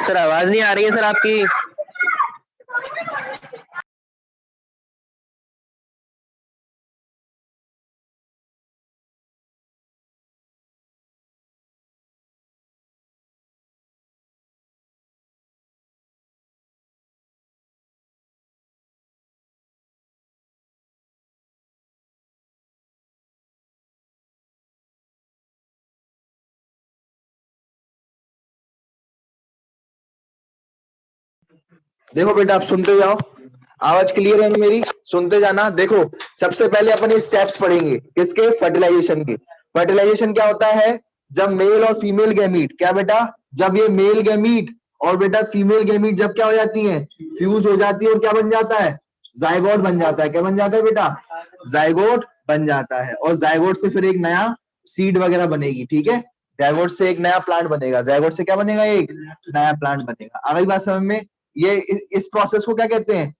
Sir आवाज नहीं आ रही है सर आपकी। देखो बेटा, आप सुनते जाओ, आवाज क्लियर है मेरी? सुनते जाना। देखो, सबसे पहले अपन ये स्टेप्स पढ़ेंगे किसके? फर्टिलाइजेशन के। फर्टिलाइजेशन क्या होता है? जब मेल और फीमेल गैमीट, क्या बेटा, जब ये मेल गैमीट और बेटा फीमेल गैमीट जब क्या हो जाती है? फ्यूज हो जाती है और क्या बन जाता है? जाइगोट बन जाता है। क्या बन जाता है बेटा? जाइगोट बन जाता है। और जाइगोट से फिर एक नया सीड वगैरह बनेगी। ठीक है, जाइगोट से एक नया प्लांट बनेगा। जाइगोट से क्या बनेगा? एक नया प्लांट बनेगा। अगली बात समझ में? ये इस प्रोसेस को क्या कहते हैं?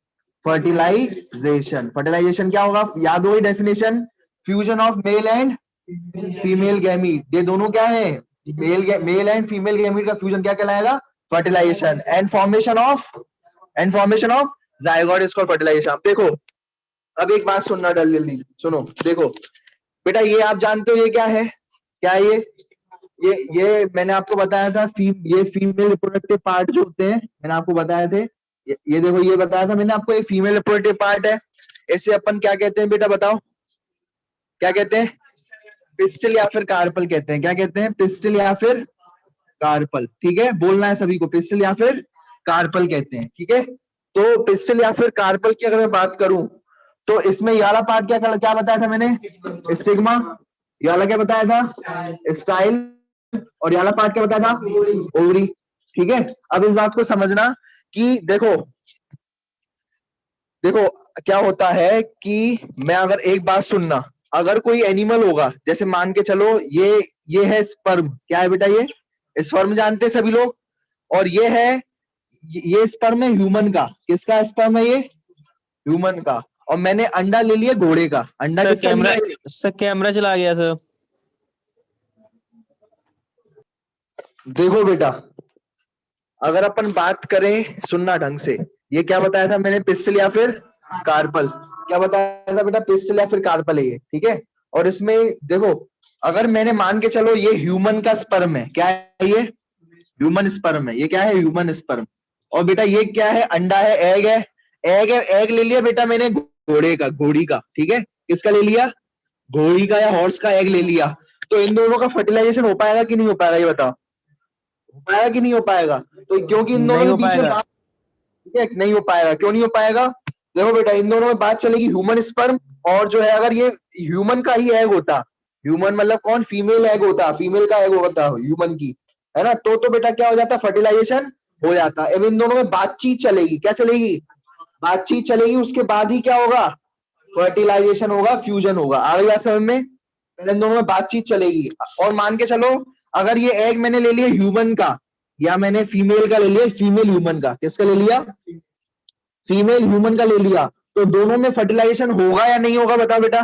फर्टिलाइजेशन। फर्टिलाइजेशन क्या होगा? याद हो definition, fusion of male and female gamete. ये दोनों क्या है? मेल एंड फीमेल गैमीट का फ्यूजन क्या कहलाएगा? Fertilisation. And formation of zygote is called fertilisation. अब देखो, अब एक बात सुनना, जल्दी सुनो। देखो बेटा, ये आप जानते हो ये क्या है? क्या है ये मैंने आपको बताया था, ये फीमेल रिप्रोडक्टिव पार्ट जो होते हैं, मैंने आपको बताए थे। ये देखो, ये बताया था मैंने आपको, ये फीमेल रिप्रोडक्टिव पार्ट है। इसे अपन क्या कहते हैं बेटा, बताओ क्या कहते हैं? पिस्टल या फिर कार्पल कहते हैं। क्या कहते हैं? पिस्टल या फिर कार्पल। ठीक है, बोलना है सभी को, पिस्टल या फिर कार्पल कहते हैं। ठीक है, तो पिस्टल या फिर कार्पल की अगर मैं बात करूं, तो इसमें ये वाला पार्ट क्या क्या बताया था मैंने? स्टिग्मा। ये वाला क्या बताया था? स्टाइल। और ये वाला पार्ट क्या बताया था? ओवरी। ठीक है, अब इस बात को समझना कि देखो देखो क्या होता है कि मैं अगर एक बात सुनना, अगर कोई एनिमल होगा, जैसे मान के चलो ये है स्पर्म। क्या है बेटा? ये स्पर्म जानते हैं सभी लोग। और ये है, ये स्पर्म है ह्यूमन का। किसका स्पर्म है? ये ह्यूमन का। और मैंने अंडा ले लिया घोड़े का। अंडा सर किसका लिया? सर कैमरा चला गया सर। देखो बेटा, अगर अपन बात करें, सुनना ढंग से, ये क्या बताया था मैंने? पिस्टल या फिर कार्पल। क्या बताया था बेटा? पिस्टल या फिर कार्पल है ये। ठीक है, और इसमें देखो, अगर मैंने मान के चलो ये ह्यूमन का स्पर्म है। क्या है ये? ह्यूमन स्पर्म है। ये क्या है? Human sperm. और बेटा ये क्या है? अंडा है, एग है। एग है, एग ले लिया बेटा मैंने घोड़े का, घोड़ी का। ठीक है, किसका ले लिया? घोड़ी का या हॉर्स का एग ले लिया। तो इन दोनों का फर्टिलाइजेशन हो पाएगा कि नहीं हो पाएगा? ये बताओ, हो पाएगा कि नहीं हो पाएगा? तो क्योंकि इन दोनों नहीं के हो बीच में पाएगा। बात, ठीक है, नहीं हो पाएगा। क्यों नहीं हो पाएगा? देखो बेटा, इन दोनों में बात चलेगी ह्यूमन स्पर्म और जो है, अगर ये ह्यूमन का ही एग होता, ह्यूमन मतलब कौन? फीमेल एग होता, फीमेल का एग होता ह्यूमन की, है ना, तो बेटा क्या हो जाता? फर्टिलाइजेशन हो जाता। अब इन दोनों में बातचीत चलेगी। क्या चलेगी? बातचीत चलेगी। उसके बाद ही क्या होगा? फर्टिलाइजेशन होगा, फ्यूजन होगा। आ गई बात समझ में? पहले इन दोनों में बातचीत चलेगी। और मान के चलो, अगर ये एग मैंने ले लिया ह्यूमन का, या मैंने फीमेल का ले लिया, फीमेल ह्यूमन का। किसका ले लिया? फीमेल ह्यूमन का ले लिया। तो दोनों में फर्टिलाइजेशन होगा या नहीं होगा? बताओ बेटा,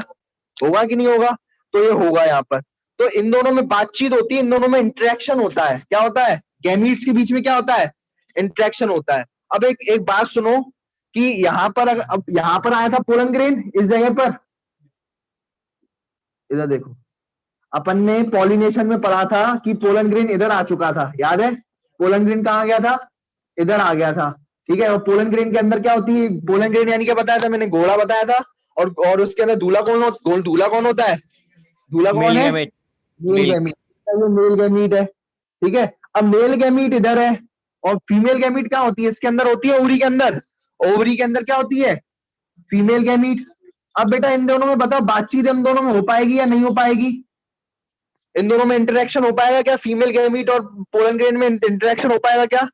होगा कि नहीं होगा? तो ये होगा यहाँ पर। तो इन दोनों में बातचीत होती है, इन दोनों में इंटरेक्शन होता है। क्या होता है? गैमीट्स के बीच में क्या होता है? इंटरेक्शन होता है। अब एक एक बात सुनो कि यहाँ पर अब यहाँ पर आया था पोलन ग्रेन इस जगह पर। इधर देखो, अपन ने पॉलिनेशन में पढ़ा था कि पोलन ग्रेन इधर आ चुका था, याद है? पोलन ग्रेन कहाँ गया था? इधर आ गया था। ठीक है, और पोलन ग्रेन के अंदर क्या होती है? पोलन ग्रेन यानी क्या बताया था मैंने? घोड़ा बताया था। और उसके अंदर दूल्हा दूल्हा कौन होता है? दूल्हा कौन मेल है? गैमेट। Male milk. गैमीट। ये मेल गैमीट है। ठीक है, अब मेल गैमीट इधर है और फीमेल गैमीट क्या होती है? इसके अंदर होती है, ओवरी के अंदर। ओवरी के अंदर क्या होती है? Female gamete. अब बेटा इन दोनों में बताओ, बातचीत इन दोनों में हो पाएगी या नहीं हो पाएगी? इन दोनों में इंटरेक्शन हो पाएगा क्या? फीमेल गैमीट और पोलन ग्रेन में इंटरेक्शन हो पाएगा क्या?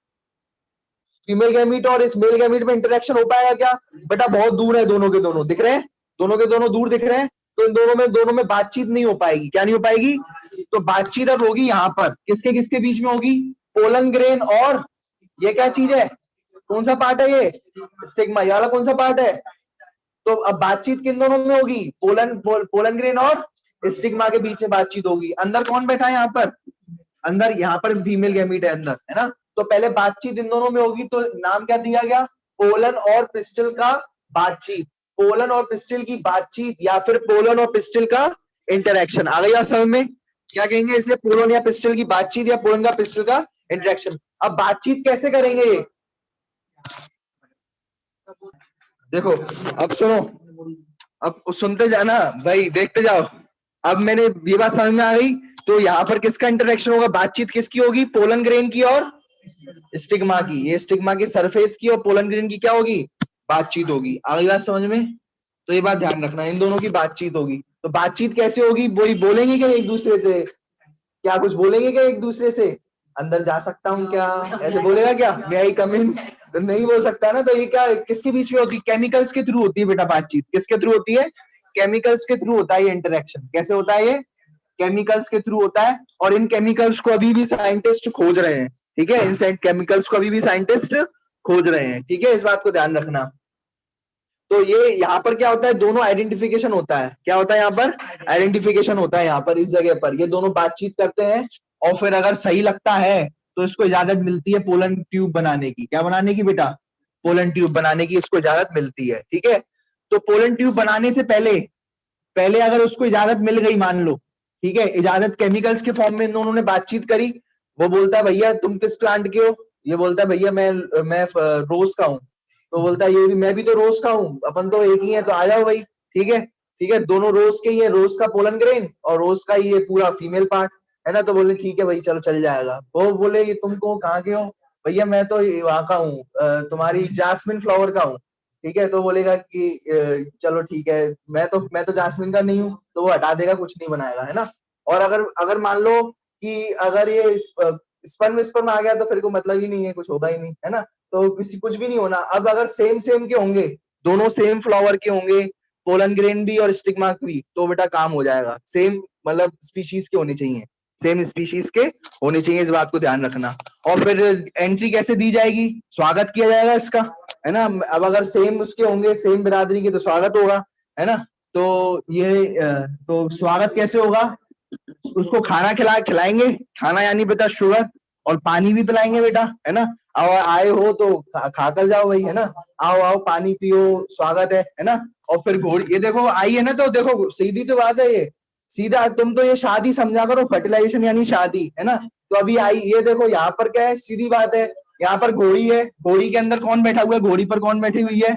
फीमेल गैमीट और इस मेल गैमीट में इंटरेक्शन हो पाएगा क्या? बेटा बहुत दूर है, दोनों के दोनों दिख रहे हैं, दोनों के दोनों दूर दिख रहे हैं। तो इन दोनों में बातचीत नहीं हो पाएगी। क्या नहीं हो पाएगी? तो बातचीत अब होगी यहाँ पर, किसके किसके बीच में होगी? पोलन ग्रेन और ये क्या चीज है? कौन सा पार्ट है ये? स्टिग्मा। ये वाला कौन सा पार्ट है? तो अब बातचीत किन दोनों में होगी? पोलन ग्रेन और स्टिग्मा के बीच में बातचीत होगी। अंदर कौन बैठा है यहाँ पर? अंदर यहाँ पर फीमेल गैमीट है अंदर, है ना? तो पहले बातचीत इन दोनों में होगी, तो नाम क्या दिया गया, पोलन और पिस्टल का बातचीत, पोलन और पिस्टल की बातचीत या फिर पोलन और पिस्टल का इंटरेक्शन। आ गई बात समझ में? क्या कहेंगे इसे, पोलन या पिस्टल की बातचीत या पोलन का पिस्टल का इंटरेक्शन। अब बातचीत कैसे करेंगे ये देखो, अब सुनो, अब सुनते जाना भाई, देखते जाओ। अब मैंने ये बात समझ में आ गई, तो यहाँ पर किसका इंटरेक्शन होगा, बातचीत किसकी होगी, पोलन ग्रेन की और स्टिग्मा की। ये स्टिग्मा के सरफेस की और पोलन ग्रेन की क्या होगी, बातचीत होगी। अगली बात समझ में? तो ये बात ध्यान रखना, इन दोनों की बातचीत होगी। तो बातचीत कैसे होगी, वही बोलेंगे क्या एक दूसरे से, क्या कुछ बोलेंगे क्या एक दूसरे से, अंदर जा सकता हूँ क्या, ऐसे बोलेगा क्या, मे आई कम इन, तो नहीं बोल सकता ना। तो ये क्या किसके बीच में होती है, केमिकल्स के थ्रू होती है बेटा बातचीत। किसके थ्रू होती है, केमिकल्स के थ्रू होता है ये इंटरेक्शन। कैसे होता है ये, केमिकल्स के थ्रू होता है। और इन केमिकल्स को अभी भी साइंटिस्ट खोज रहे हैं, ठीक है, इन केमिकल्स को अभी भी साइंटिस्ट खोज रहे हैं, ठीक है, इस बात को ध्यान रखना। तो ये यहाँ पर क्या होता है, दोनों आइडेंटिफिकेशन होता है। क्या होता है यहाँ पर, आइडेंटिफिकेशन होता है यहाँ पर, इस जगह पर ये दोनों बातचीत करते हैं, और फिर अगर सही लगता है तो इसको इजाजत मिलती है पोलन ट्यूब बनाने की। क्या बनाने की बेटा, पोलन ट्यूब बनाने की इसको इजाजत मिलती है, ठीक है। तो पोलन ट्यूब बनाने से पहले पहले अगर उसको इजाजत मिल गई, मान लो, ठीक है, इजाजत केमिकल्स के फॉर्म में इन दोनों ने बातचीत करी। वो बोलता है भैया तुम किस प्लांट के हो, ये बोलता है भैया मैं रोज का हूँ। तो बोलता है ये भी, मैं भी तो रोज का हूँ, अपन तो एक ही है, तो आ जाओ भाई, ठीक है, ठीक है, दोनों रोज के ही है, रोज का पोलन ग्रेन और रोज का ये पूरा फीमेल पार्ट है ना। तो बोले ठीक है भाई, चलो चल जाएगा। वो बोले ये तुम कहाँ के हो, भैया मैं तो वहां का हूँ, तुम्हारी जास्मिन फ्लावर का हूँ, ठीक है। तो बोलेगा कि चलो ठीक है, मैं तो जास्मिन का नहीं हूँ, तो वो हटा देगा, कुछ नहीं बनाएगा, है ना। और अगर अगर मान लो कि अगर ये स्पर्म आ गया, तो फिर को मतलब ही नहीं है, कुछ होगा ही नहीं, है ना। तो किसी कुछ भी नहीं होना। अब अगर सेम सेम के होंगे, दोनों सेम फ्लावर के होंगे, पोलन ग्रेन भी और स्टिग्मा भी, तो बेटा काम हो जाएगा। सेम मतलब स्पीशीज के होने चाहिए, सेम स्पीशीज के होने चाहिए, इस बात को ध्यान रखना। और फिर एंट्री कैसे दी जाएगी, स्वागत किया जाएगा इसका, है ना। अब अगर सेम उसके होंगे, सेम बिरादरी के, तो स्वागत होगा, है ना। तो ये तो स्वागत कैसे होगा, उसको खाना खिलाएंगे, खाना यानी बेटा शुगर, और पानी भी पिलाएंगे बेटा, है ना। आओ आए हो तो खाकर जाओ भाई, है ना, आओ आओ पानी पियो, स्वागत है ना। और फिर घोड़ी, ये देखो आई है ना, तो देखो सीधी तो बात है ये, सीधा तुम तो ये शादी समझा करो, फर्टिलाइजेशन यानी शादी, है ना। तो अभी आई, ये देखो यहाँ पर क्या है, सीधी बात है, यहाँ पर घोड़ी है, घोड़ी के अंदर कौन बैठा हुआ है, घोड़ी पर कौन बैठी हुई है,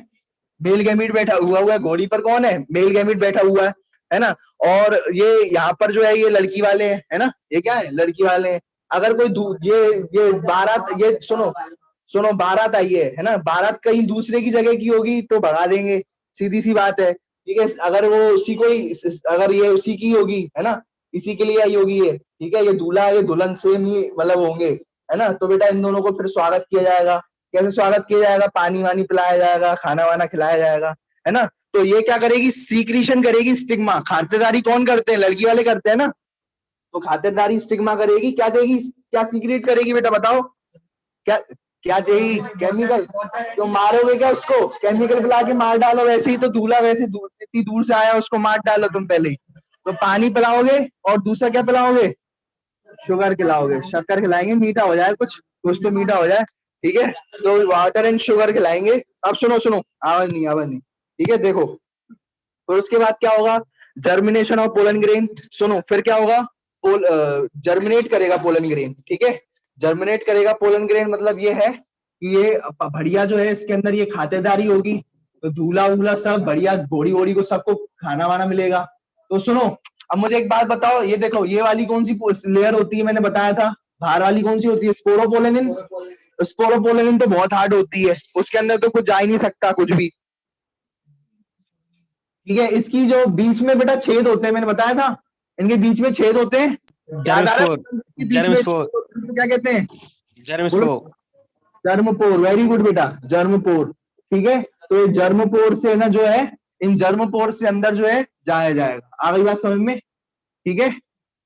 मेल गैमीट बैठा हुआ है, घोड़ी पर कौन है, मेल गैमीट बैठा हुआ है ना। और ये यहाँ पर जो है ये लड़की वाले हैं, है ना, ये क्या है, लड़की वाले हैं। अगर कोई ये बारात, ये सुनो सुनो, बारात आई है ना, बारात कहीं दूसरे की जगह की होगी तो भगा देंगे, सीधी सी बात है, ठीक है। अगर वो उसी को ही, अगर ये उसी की होगी, है ना, इसी के लिए आई होगी ये, ठीक है, ये दूल्हा ये दुल्हन सेम ही मतलब होंगे, है ना। तो बेटा इन दोनों को फिर स्वागत किया जाएगा। कैसे स्वागत किया जाएगा, पानी वानी पिलाया जाएगा, खाना वाना खिलाया जाएगा, है ना। तो ये क्या करेगी, सीक्रीशन करेगी स्टिग्मा। खातिरदारी कौन करते हैं, लड़की वाले करते हैं ना। तो खातिरदारी स्टिग्मा करेगी, क्या देगी, क्या सीक्रेट करेगी बेटा बताओ, क्या क्या देगी, केमिकल। तो मारोगे क्या उसको, केमिकल पिला के मार डालो, वैसे ही तो दूल्हा वैसे इतनी दूर से आया, उसको मार डालो तुम पहले ही। तो पानी पिलाओगे, और दूसरा क्या पिलाओगे, शुगर खिलाओगे, शक्कर खिलाएंगे, मीठा हो जाए, कुछ कुछ तो मीठा हो जाए, ठीक है। तो वाटर एंड शुगर खिलाएंगे। अब सुनो सुनो, आवाज नहीं, ठीक है। देखो फिर उसके बाद क्या होगा, जर्मिनेशन ऑफ पोलन ग्रेन। सुनो फिर क्या होगा, जर्मिनेट करेगा पोलन ग्रेन, ठीक है। जर्मिनेट करेगा पोलन ग्रेन, मतलब ये है कि ये बढ़िया जो है इसके अंदर ये खातेदारी होगी, तो दूल्हा वूल्हा सब बढ़िया, घोड़ी वोड़ी को सबको खाना वाना मिलेगा। तो सुनो, अब मुझे एक बात बताओ, ये देखो ये वाली कौन सी लेयर होती है, मैंने बताया था, बाहर वाली कौन सी होती है, स्पोरोपोलेनिन। स्पोरोपोलेनिन तो बहुत हार्ड होती है, उसके अंदर तो कुछ जा ही नहीं सकता कुछ भी, ठीक है। इसकी जो बीच में बेटा छेद होते हैं, मैंने बताया था, इनके बीच में छेद होते हैं, याद आ रहा है, इसके बीच में छेद होते हैं, तो क्या कहते हैं, जर्मपोर। वेरी गुड बेटा, जर्मपोर, ठीक है। तो ये जर्मपोर से ना जो है, इन जर्मपोर से अंदर जो है जाया जाएगा। आ गई बात समझ में, ठीक है।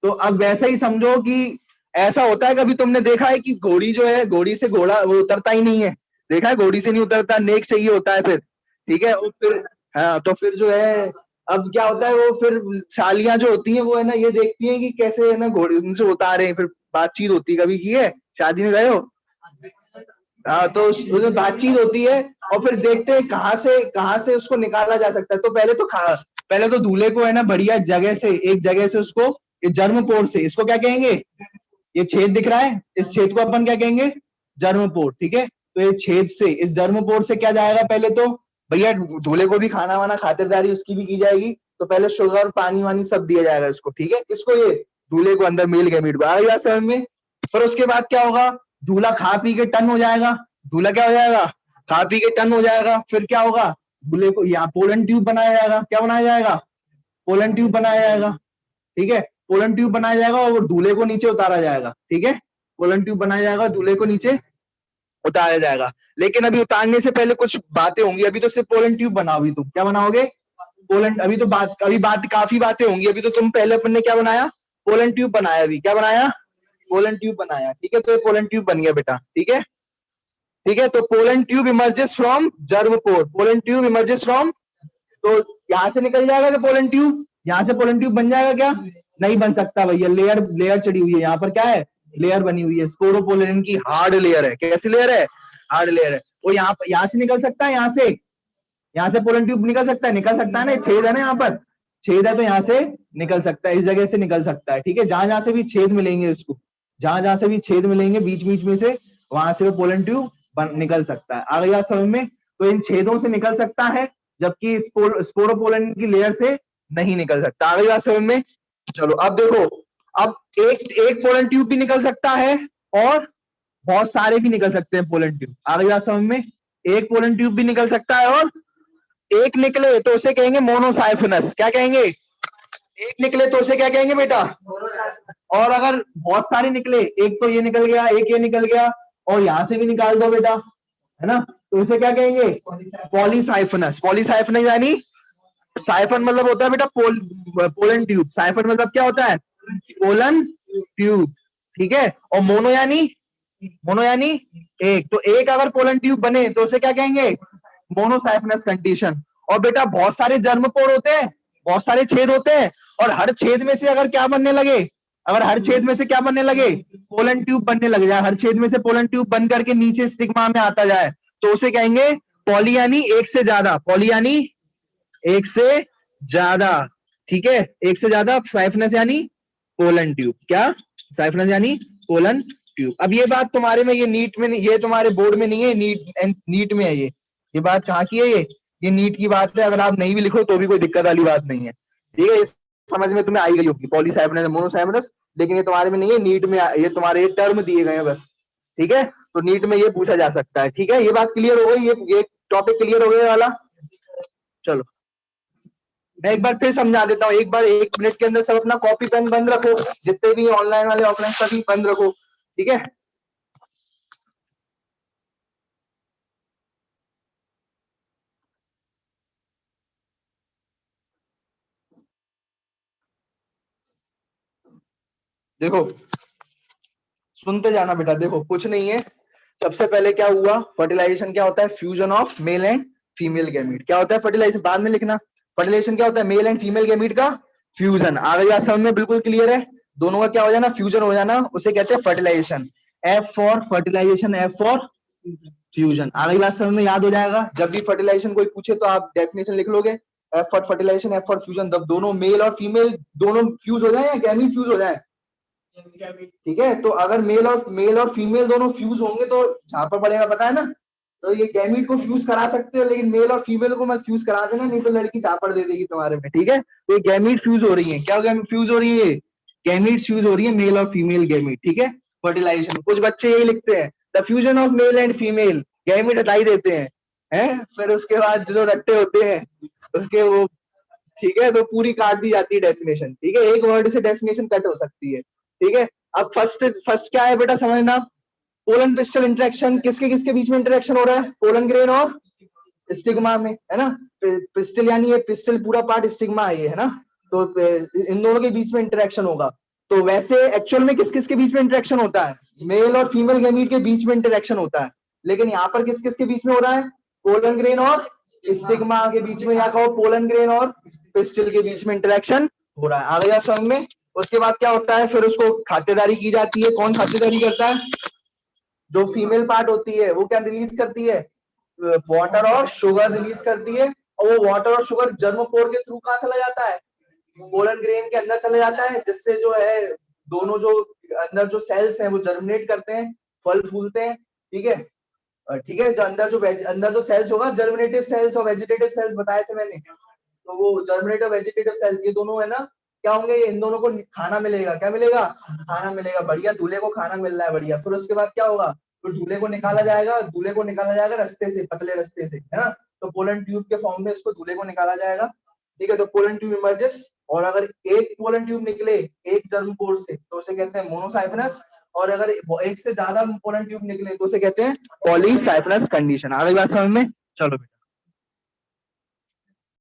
तो अब वैसा ही समझो कि ऐसा होता है, कभी तुमने देखा है कि घोड़ी जो है, घोड़ी से घोड़ा वो उतरता ही नहीं है, देखा है, घोड़ी से नहीं उतरता, नेक चाहिए होता है फिर, ठीक है। और फिर हाँ, तो फिर जो है, अब क्या होता है, वो फिर सालियां जो होती हैं वो है ना, ये देखती हैं कि कैसे है ना घोड़े उनसे उतारे, फिर बातचीत होती है, कभी की है, शादी में गए हो, तो उसमें बातचीत होती है और फिर देखते हैं कहाँ से उसको निकाला जा सकता है। तो पहले तो दूल्हे को है ना बढ़िया जगह से, एक जगह से उसको, ये जर्मपोर से, इसको क्या कहेंगे, ये छेद दिख रहा है, इस छेद को अपन क्या कहेंगे, जर्मपोर। ठीक है, तो ये छेद से, इस जर्मपोर से क्या जाएगा, पहले तो भैया दूल्हे को भी खाना वाना खातिरदारी उसकी भी की जाएगी, तो पहले शुगर पानी वानी सब दिया जाएगा इसको। ठीक है, इसको, ये दूल्हे को अंदर मेल गैमीट को आ गया समझ में। पर उसके बाद क्या होगा, दूल्हा खा पी के टन हो जाएगा, दूल्हा क्या हो जाएगा, खा पी के टन हो जाएगा। फिर क्या होगा, दूल्हे को यहाँ पोलन ट्यूब बनाया जाएगा। क्या बनाया जाएगा, पोलन ट्यूब बनाया जाएगा। ठीक है, पोलन ट्यूब बनाया जाएगा और दूल्हे को नीचे उतारा जाएगा। ठीक है, पोलन ट्यूब बनाया जाएगा, दूल्हे को नीचे उतारा जाएगा। लेकिन अभी उतारने से पहले कुछ बातें होंगी, अभी तो सिर्फ पोलन ट्यूब बनाओगी तुम। क्या बनाओगे, पोलन, अभी काफी बातें होंगी। अभी तो तुम पहले अपन ने क्या बनाया, पोलन ट्यूब बनाया। अभी क्या बनाया, पोलन ट्यूब बनाया। ठीक है, तो ये पोलन ट्यूब बन गया बेटा। ठीक है, ठीक है, तो pollen tube emerges from germ pore, pollen tube emerges from, तो यहां से निकल जाएगा क्या पोलन ट्यूब, यहां से पोलन ट्यूब बन जाएगा क्या, नहीं बन सकता भैया, लेयर चढ़ी हुई है यहाँ पर। क्या है, लेयर बनी हुई है, स्पोरोपोलिन की हार्ड लेयर है। कैसी लेयर है, हार्ड लेयर है। वो यहाँ से निकल सकता है, यहाँ से पोलन ट्यूब निकल सकता है ना, छेद है ना यहाँ पर, छेद है तो यहाँ से निकल सकता है, इस जगह से निकल सकता है। ठीक है, जहां से भी छेद मिलेंगे उसको, जहां से भी छेद मिलेंगे बीच बीच में से, वहां से वो पोलन ट्यूब निकल सकता है। आ गया समझ में, तो इन छेदों से निकल सकता है, जबकि स्पोरोपोलिन की लेयर से नहीं निकल सकता। आ गई बात समझ में। चलो अब देखो, अब एक पोलन ट्यूब भी निकल सकता है और बहुत सारे भी निकल सकते हैं पोलन ट्यूब। आ गई बात समझ में, एक पोलन ट्यूब भी निकल सकता है और एक निकले तो उसे कहेंगे मोनोसाइफनस। क्या कहेंगे, एक निकले तो उसे क्या कहेंगे बेटा, और अगर बहुत सारे निकले, एक तो ये निकल गया, एक ये निकल गया और यहां से भी निकाल दो बेटा, है ना, तो उसे क्या कहेंगे, पॉलीसाइफनस। पॉलीसाइफनस यानी, साइफन मतलब होता है बेटा पोलन ट्यूब, साइफन मतलब क्या होता है, पोलन ट्यूब। ठीक है, और मोनो यानी एक, तो एक अगर पोलन ट्यूब बने तो उसे क्या कहेंगे, मोनोसाइफनस कंडीशन। और बेटा बहुत सारे जर्मपोर होते हैं, बहुत सारे छेद होते हैं, और हर छेद में से अगर क्या बनने लगे, अगर हर छेद में से क्या बनने लगे, पोलन ट्यूब बनने लग जाए, हर छेद में से पोलन ट्यूब बन करके नीचे स्टिग्मा में आता जाए, तो उसे कहेंगे पॉली यानी एक से ज्यादा, पॉली यानी एक से ज्यादा। ठीक है, एक से ज्यादा, साइफनस यानी पोलन ट्यूब। क्या, साइफनस यानी पोलन ट्यूब। अब ये बात तुम्हारे में, ये नीट में, ये तुम्हारे बोर्ड में नहीं है, नीट में है ये बात कहाँ की है, ये नीट की बात है। अगर आप नहीं भी लिखो तो भी कोई दिक्कत वाली बात नहीं है। ठीक है, समझ में तुम्हें आई गई होगी, पॉलीसाइफनस मोनोसाइफनस, लेकिन ये तुम्हारे में नहीं है, नीट में ये तुम्हारे टर्म दिए गए हैं बस। ठीक है, तो नीट में ये पूछा जा सकता है। ठीक है, ये बात क्लियर हो गई, ये टॉपिक क्लियर हो गया वाला। चलो मैं एक बार फिर समझा देता हूँ, एक बार 1 मिनट के अंदर सब अपना कॉपी पेन बंद रखो, जितने भी ऑनलाइन वाले ऑफलाइन सभी बंद रखो। ठीक है, देखो सुनते जाना बेटा, देखो कुछ नहीं है। सबसे पहले क्या हुआ, फर्टिलाइजेशन क्या होता है, fusion of male and female gamete. क्या होता है फर्टिलाइजेशन, बाद में लिखना, फर्टिलाइजेशन क्या होता है, मेल एंड फीमेल गैमीट का फ्यूजन। आ गई बात समझ में, बिल्कुल क्लियर है, दोनों का क्या हो जाना, फ्यूजन हो जाना, उसे कहते हैं fertilisation. F for fertilisation, F for fusion. आ गई बात समझ में, याद हो जाएगा, जब भी फर्टिलाइजेशन कोई पूछे तो आप डेफिनेशन लिख लोगे, F for fertilisation, F for fusion, जब दोनों मेल और फीमेल दोनों फ्यूज हो जाए या गैमीट फ्यूज हो जाए। ठीक है, तो अगर मेल और फीमेल दोनों फ्यूज होंगे तो झापड़ पड़ेगा, पता है ना, तो ये गैमीट को फ्यूज करा सकते हो, लेकिन मेल और फीमेल को मत फ्यूज करा देना, नहीं तो लड़की झापड़ दे देगी तुम्हारे में। ठीक है, तो ये गैमीट फ्यूज हो रही है, क्या गैमीट फ्यूज हो रही है, गैमीट फ्यूज हो रही है, मेल और फीमेल गैमीट। ठीक है, फर्टिलाइजेशन, कुछ बच्चे यही लिखते हैं, the fusion of male and female, gamete हटाई देते हैं, फिर उसके बाद जो रट्टे होते हैं उसके वो, ठीक है, तो पूरी काट दी जाती है डेफिनेशन। ठीक है, एक वर्ड से डेफिनेशन कट हो सकती है। ठीक है, अब फर्स्ट क्या है बेटा समझना, पोलन पिस्टल इंटरेक्शन, किसके किसके बीच में इंटरेक्शन हो रहा है, पोलन ग्रेन और स्टिग्मा में, है ना, पिस्टल यानी ये पिस्टल पूरा पार्ट, स्टिग्मा है ये, है ना, तो इन दोनों के बीच में इंटरेक्शन होगा। तो वैसे एक्चुअल में किस किस के बीच में इंटरेक्शन होता है, मेल और फीमेल गैमीट के बीच में इंटरेक्शन होता है, लेकिन यहाँ पर किस किस के बीच में हो रहा है, पोलन ग्रेन और स्टिग्मा के बीच में, या कहो पोलन ग्रेन और पिस्टल के बीच में इंटरेक्शन हो रहा है। आ गया समझ में। उसके बाद क्या होता है, फिर उसको खातेदारी की जाती है, कौन खातेदारी करता है, जो फीमेल पार्ट होती है वो क्या रिलीज करती है, वाटर और शुगर रिलीज करती है, और वो वाटर और शुगर जर्मोपोर के थ्रू कहाँ चला जाता है, पोलन ग्रेन के अंदर चले जाता है, जिससे जो है दोनों जो अंदर जो सेल्स हैं वो जर्मिनेट करते हैं, फल फूलते हैं, ठीक है। ठीक है, जो अंदर जो सेल्स होगा जर्मिनेटिव सेल्स और वेजिटेटिव सेल्स बताए थे मैंने, तो वो जर्मिनेटिव वेजिटेटिव सेल्स ये दोनों है ना, क्या होंगे, इन दोनों को खाना मिलेगा, क्या मिलेगा, खाना मिलेगा, बढ़िया, दूल्हे को खाना मिल रहा है, बढ़िया। फिर उसके बाद क्या होगा, तो दूल्हे को निकाला जाएगा, दूल्हे को निकाला जाएगा रास्ते से, पतले रास्ते से, है ना, तो पोलन ट्यूब के फॉर्म में इसको दूल्हे को निकाला जाएगा, ठीक है। तो पोलन ट्यूब इमर्जेस, और अगर एक पोलन ट्यूब निकले एक जर्म पोर से तो उसे कहते हैं मोनोसाइफनस, और अगर एक से ज्यादा पोलन ट्यूब निकले तो उसे कहते हैं पॉलीसाइफनस कंडीशन। आ गई बात समझ में, चलो बेटा।